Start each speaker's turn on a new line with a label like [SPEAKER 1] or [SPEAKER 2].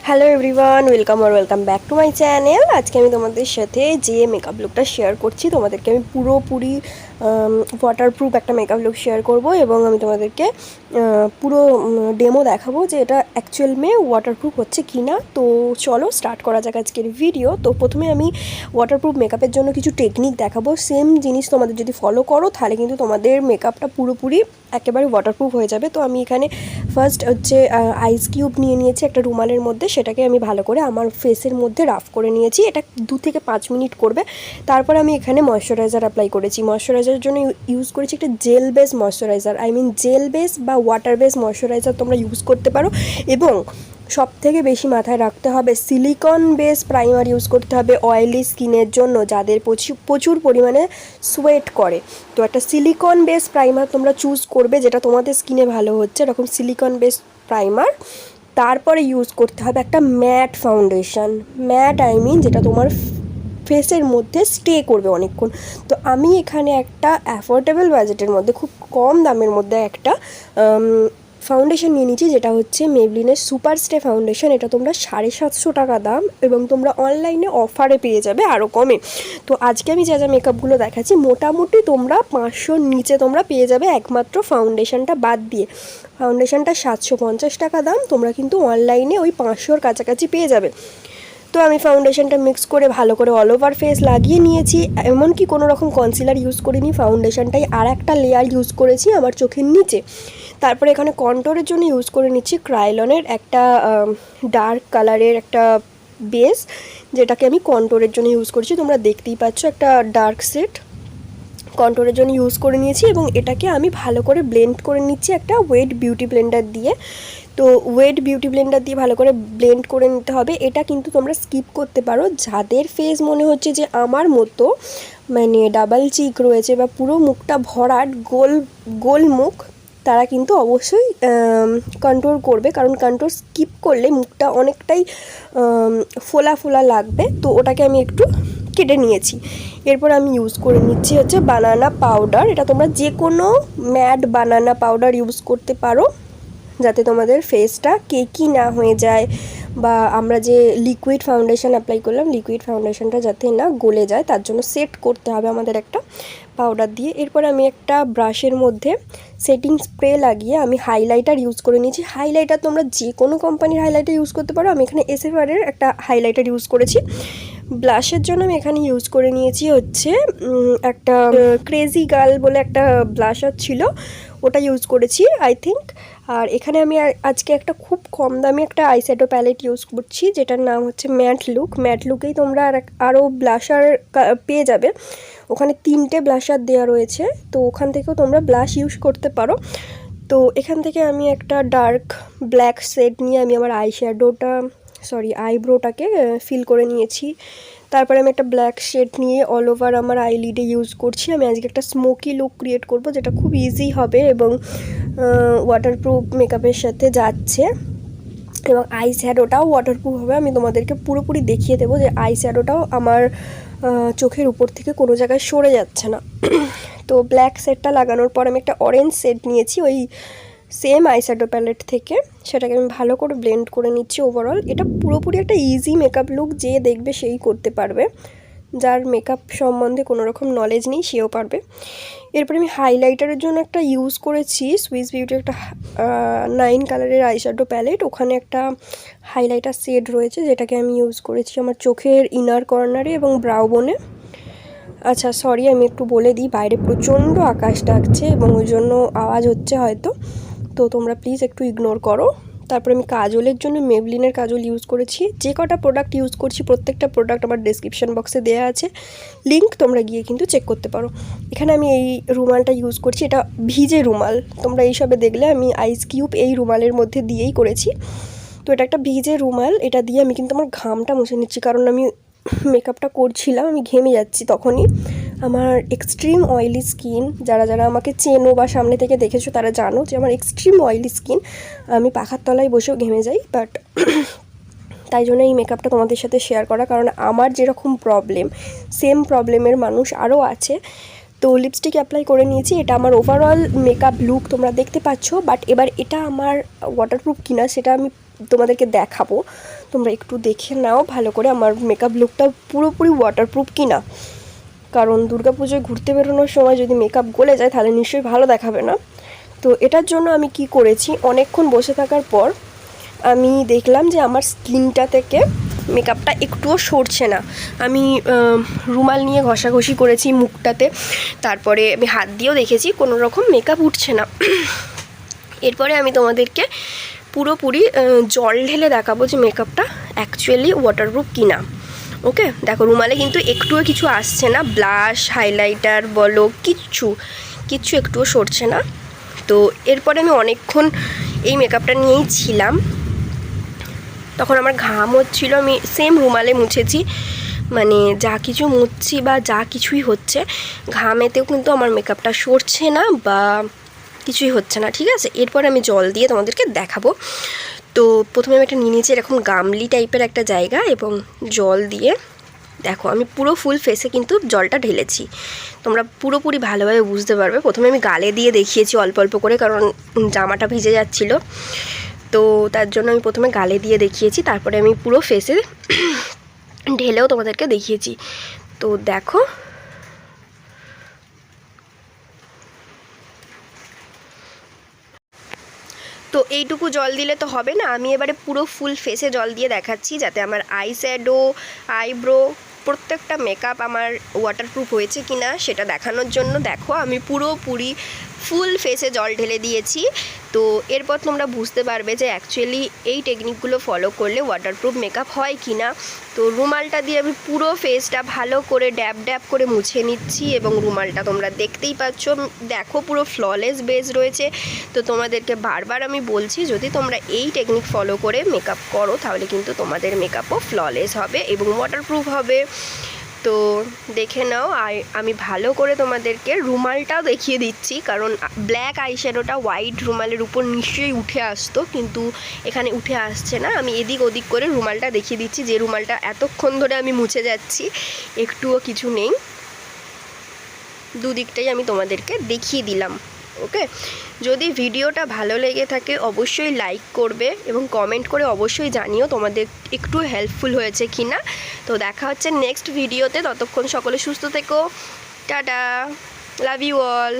[SPEAKER 1] Hello everyone, welcome back to my channel. আজকে আমি তোমাদের সাথে যে মেকআপ লুকটা শেয়ার করছি, তোমাদেরকে আমি পুরোপুরি ওয়াটারপ্রুফ একটা মেকআপ লুক শেয়ার করব এবং আমি তোমাদেরকে পুরো ডেমো দেখাবো যে এটা অ্যাকচুয়াল ওয়াটারপ্রুফ হচ্ছে কি না। তো চলো স্টার্ট করা যাক আজকের ভিডিও। তো প্রথমে আমি ওয়াটারপ্রুফ মেকআপের জন্য কিছু টেকনিক দেখাবো। সেম জিনিস তোমাদের যদি ফলো করো তাহলে কিন্তু তোমাদের মেকআপটা পুরোপুরি একেবারে ওয়াটারপ্রুফ হয়ে যাবে। তো আমি এখানে ফার্স্ট হচ্ছে আইস কিউব নিয়ে নিয়েছি একটা রুমালের মধ্যে, সেটাকে আমি ভালো করে আমার ফেসের মধ্যে রাফ করে নিয়েছি। এটা 2 থেকে 5 মিনিট করবে। তারপর আমি এখানে ময়শ্চারাইজার অ্যাপ্লাই করেছি। ময়শ্চারাইজারের জন্য ইউজ করেছি একটা jail base moisturiser, jail base বা ওয়াটার বেস ময়শ্চারাইজার তোমরা ইউজ করতে পারো। এবং সব থেকে বেশি মাথায় রাখতে হবে সিলিকন বেস প্রাইমার ইউজ করতে হবে অয়েলি স্কিনের জন্য, যাদের প্রচুর পরিমাণে সোয়েট করে। তো একটা সিলিকন বেস প্রাইমার তোমরা চুজ করবে যেটা তোমাদের স্কিনে ভালো হচ্ছে, এরকম সিলিকন বেস প্রাইমার। তারপরে ইউজ করতে হবে একটা ম্যাট ফাউন্ডেশন, যেটা তোমার ফেসের মধ্যে স্টে করবে অনেকক্ষণ। তো আমি এখানে একটা অ্যাফোর্ডেবল বাজেটের মধ্যে খুব কম দামের মধ্যে একটা ফাউন্ডেশন নিয়ে নিচ্ছি, যেটা হচ্ছে মেবলিনের সুপার স্টে ফাউন্ডেশন। এটা তোমরা 750 টাকা দাম এবং তোমরা অনলাইনে অফারে পেয়ে যাবে আরও কমে। তো আজকে আমি যা যা মেকআপগুলো দেখাচ্ছি মোটামুটি তোমরা 500-র নিচে তোমরা পেয়ে যাবে, একমাত্র ফাউন্ডেশনটা বাদ দিয়ে। ফাউন্ডেশনটা 750 টাকা দাম, তোমরা কিন্তু অনলাইনে ওই 500-র কাছাকাছি পেয়ে যাবে। তো আমি ফাউন্ডেশনটা মিক্স করে ভালো করে অল ওভার ফেস লাগিয়ে নিয়েছি, এমনকি কোনো রকম কনসিলার ইউজ করিনি। ফাউন্ডেশনটাই আর একটা লেয়ার ইউজ করেছি আমার চোখের নিচে। তারপরে এখানে কন্ট্রোরের জন্য ইউজ করে নিচ্ছি ক্রায়োলনের একটা ডার্ক কালারের একটা বেস, যেটাকে আমি কন্ট্রোরের জন্য ইউজ করছি। তোমরা দেখতেই পাচ্ছ একটা ডার্ক সেট কন্ট্রোরের জন্য ইউজ করে নিয়েছি এবং এটাকে আমি ভালো করে ব্লেন্ড করে নিচ্ছি একটা ওয়েট বিউটি ব্লেন্ডার দিয়ে। তো ওয়েট বিউটি ব্লেন্ডার দিয়ে ভালো করে ব্লেন্ড করে নিতে হবে। এটা কিন্তু তোমরা স্কিপ করতে পারো, যাদের ফেস মনে হচ্ছে যে আমার মতো ডাবল চিক রয়েছে বা পুরো মুখটা ভরাট গোল মুখ, তারা কিন্তু অবশ্যই কন্ট্রোল করবে, কারণ কন্ট্রোল স্কিপ করলে মুখটা অনেকটাই ফোলা ফোলা লাগবে। তো ওটাকে আমি একটু কেটে নিয়েছি। এরপর আমি ইউজ করে নিচ্ছি হচ্ছে বানানা পাউডার। এটা তোমরা যে কোনো ম্যাট বানানা পাউডার ইউজ করতে পারো, যাতে তোমাদের ফেসটা কেকি না হয়ে যায়, বা আমরা যে লিকুইড ফাউন্ডেশন অ্যাপ্লাই করলাম লিকুইড ফাউন্ডেশনটা যাতে না গলে যায়, তার জন্য সেট করতে হবে আমাদের একটা পাউডার দিয়ে। এরপর আমি একটা ব্রাশের মধ্যে সেটিং স্প্রে লাগিয়ে আমি হাইলাইটার ইউজ করে নিয়েছি। হাইলাইটার তোমরা যে কোনো কোম্পানির হাইলাইটার ইউজ করতে পারো, আমি এখানে এসএফআরের একটা হাইলাইটার ইউজ করেছি। ব্লাশের জন্য আমি এখানে ইউজ করে নিয়েছি হচ্ছে একটা ক্রেজি গার্ল বলে একটা ব্লাশার ছিল, ওটা ইউজ করেছি আই থিঙ্ক। আর এখানে আমি আজকে একটা খুব কম দামি একটা আইশ্যাডো প্যালেট ইউজ করছি, যেটার নাম হচ্ছে ম্যাট লুকেই তোমরা আরও ব্লাশার পেয়ে যাবে। ওখানে 3টে ব্লাশার দেওয়া রয়েছে, তো ওখান থেকেও তোমরা ব্লাশ ইউজ করতে পারো। তো এখান থেকে আমি একটা ডার্ক ব্ল্যাক শেড নিয়ে আমি আমার আইব্রোটাকে ফিল করে নিয়েছি। তারপরে আমি একটা ব্ল্যাক শেড নিয়ে অল ওভার আমার আইলিডে ইউজ করছি। আমি আজকে একটা স্মোকি লুক ক্রিয়েট করব, যেটা খুব ইজি হবে এবং ওয়াটারপ্রুফ মেকআপের সাথে যাচ্ছে, এবং আই শ্যাডোটাও ওয়াটারপ্রুফ হবে। আমি তোমাদেরকে পুরোপুরি দেখিয়ে দেবো যে আই শ্যাডোটাও আমার চোখের উপর থেকে কোনো জায়গায় সরে যাচ্ছে না। তো ব্ল্যাক শেডটা লাগানোর পর আমি একটা অরেঞ্জ শেড নিয়েছি ওই সেম আইশ্যাডো প্যালেট থেকে, সেটাকে আমি ভালো করে ব্লেন্ড করে নিচ্ছি। ওভারঅল এটা পুরোপুরি একটা ইজি মেকআপ লুক, যে দেখবে সেই করতে পারবে, যার মেকআপ সম্বন্ধে কোনো রকম নলেজ নেই সেও পারবে। এরপরে আমি হাইলাইটারের জন্য একটা ইউজ করেছি সুইস বিউটির একটা 9 কালারের আইশ্যাডো প্যালেট। ওখানে একটা হাইলাইটার শেড রয়েছে, যেটাকে আমি ইউজ করেছি আমার চোখের ইনার কর্নারে এবং ব্রাউ বোনে। আচ্ছা সরি, আমি একটু বলে দিই, বাইরে প্রচণ্ড আকাশ ডাকছে এবং ওই জন্য আওয়াজ হচ্ছে হয়তো, তো তোমরা প্লিজ একটু ইগনোর করো। তারপরে আমি কাজলের জন্য মেবলিনের কাজল ইউজ করেছি। যে কটা প্রোডাক্ট ইউজ করছি প্রত্যেকটা প্রোডাক্ট আমার ডেসক্রিপশন বক্সে দেওয়া আছে, লিঙ্ক তোমরা গিয়ে কিন্তু চেক করতে পারো। এখানে আমি এই রুমালটা ইউজ করছি, এটা ভিজে রুমাল, তোমরা এইসবে দেখলে আমি আইস কিউব এই রুমালের মধ্যে দিয়েই করেছি। তো এটা একটা ভিজে রুমাল, এটা দিয়ে আমি কিন্তু আমার ঘামটা মুছে নিচ্ছি, কারণ আমি মেকআপটা করছিলাম, আমি ঘেমে যাচ্ছি তখনই। আমার এক্সট্রিম অয়েলি স্কিন, যারা যারা আমাকে চেনো বা সামনে থেকে দেখেছো তারা জানো যে আমার এক্সট্রিম অয়েলি স্কিন, আমি পাখার তলায় বসেও ঘেমে যাই। বাট তাই জন্য এই মেকআপটা তোমাদের সাথে শেয়ার করা, কারণ আমার যেরকম প্রবলেম সেম প্রবলেমের মানুষ আরও আছে। তো লিপস্টিক অ্যাপ্লাই করে নিয়েছি, এটা আমার ওভারঅল মেকআপ লুক তোমরা দেখতে পাচ্ছ। বাট এবার এটা আমার ওয়াটারপ্রুফ কিনা সেটা আমি তোমাদেরকে দেখাবো, তোমরা একটু দেখে নাও ভালো করে আমার মেকআপ লুকটা পুরোপুরি ওয়াটারপ্রুফ কিনা। কারণ দুর্গা পুজোয় ঘুরতে বেরোনোর সময় যদি মেকআপ গলে যায় তাহলে নিশ্চয়ই ভালো দেখাবে না। তো এটার জন্য আমি কি করেছি, অনেকক্ষণ বসে থাকার পর আমি দেখলাম যে আমার স্কিনটা থেকে মেকআপটা একটুও সরছে না। আমি রুমাল নিয়ে ঘষাঘষি করেছি মুখটাতে, তারপরে আমি হাত দিয়েও দেখেছি কোনো রকম মেকআপ উঠছে না। এরপরে আমি তোমাদেরকে পুরোপুরি জল ঢেলে দেখাবো যে মেকআপটা অ্যাকচুয়ালি ওয়াটারপ্রুফ কিনা। ওকে, দেখো রুমালে কিন্তু একটুও কিছু আসছে না, ব্লাশ হাইলাইটার বলো কিচ্ছু একটুও সরছে না। তো এরপরে আমি অনেকক্ষণ এই মেকআপটা নিয়েই ছিলাম, তখন আমার ঘাম হচ্ছিলো, আমি সেম রুমালে মুছেছি, মানে যা কিছু মুছছি বা যা কিছুই হচ্ছে ঘামেতেও কিন্তু আমার মেকআপটা সরছে না বা কিছুই হচ্ছে না, ঠিক আছে। এরপর আমি জল দিয়ে তোমাদেরকে দেখাবো। তো প্রথমে আমি একটা নিয়ে নিয়েছি এরকম গামলি টাইপের একটা জায়গা, এবং জল দিয়ে দেখো আমি পুরো ফুল ফেসে কিন্তু জলটা ঢেলেছি, তোমরা পুরোপুরি ভালোভাবে বুঝতে পারবে। প্রথমে আমি গালে দিয়ে দেখিয়েছি অল্প অল্প করে, কারণ জামাটা ভিজে যাচ্ছিলো, তো তার জন্য আমি প্রথমে গালে দিয়ে দেখিয়েছি, তারপরে আমি পুরো ফেসে ঢেলেও তোমাদেরকে দেখিয়েছি। তো দেখো তো এইটুকু জল দিলে তো হবে না, আমি এবারে পুরো ফুল ফেসে জল দিয়ে দেখাচ্ছি, যাতে আমার আই শ্যাডো আইব্রো প্রত্যেকটা মেকআপ আমার ওয়াটারপ্রুফ হয়েছে কিনা সেটা দেখানোর জন্য। দেখো আমি পুরোপুরি ফুল ফেসে জল ঢেলে দিয়েছি। তো এরপর তোমরা বুঝতে পারবে যে অ্যাকচুয়ালি এই টেকনিকগুলো ফলো করলে ওয়াটারপ্রুফ মেকআপ হয় কি না। তো রুমালটা দিয়ে আমি পুরো ফেসটা ভালো করে ড্যাব ড্যাব করে মুছে নিচ্ছি, এবং রুমালটা তোমরা দেখতেই পাচ্ছ, দেখো পুরো ফ্ললেস বেস রয়েছে। তো তোমাদেরকে বারবার আমি বলছি, যদি তোমরা এই টেকনিক ফলো করে মেকআপ করো তাহলে কিন্তু তোমাদের মেকআপও ফ্ললেস হবে এবং ওয়াটারপ্রুফ হবে। তো দেখে নাও, আমি ভালো করে তোমাদেরকে রুমালটাও দেখিয়ে দিচ্ছি, কারণ ব্ল্যাক আইশ্যাডোটা হোয়াইট রুমালের উপর নিশ্চয়ই উঠে আসতো, কিন্তু এখানে উঠে আসছে না। আমি এদিক ওদিক করে রুমালটা দেখিয়ে দিচ্ছি, যে রুমালটা এতক্ষণ ধরে আমি মুছে যাচ্ছি একটুও কিছু নেই, দুদিকটাই আমি তোমাদেরকে দেখিয়ে দিলাম। ওকে, যদি ভিডিওটা ভালো লেগে থাকে অবশ্যই লাইক করবে এবং কমেন্ট করে অবশ্যই জানিও তোমাদের একটু হেল্পফুল হয়েছে কি না। তো দেখা হচ্ছে নেক্সট ভিডিওতে, ততক্ষণ সকলে সুস্থ থেকো, টাটা, লাভ ইউ অল।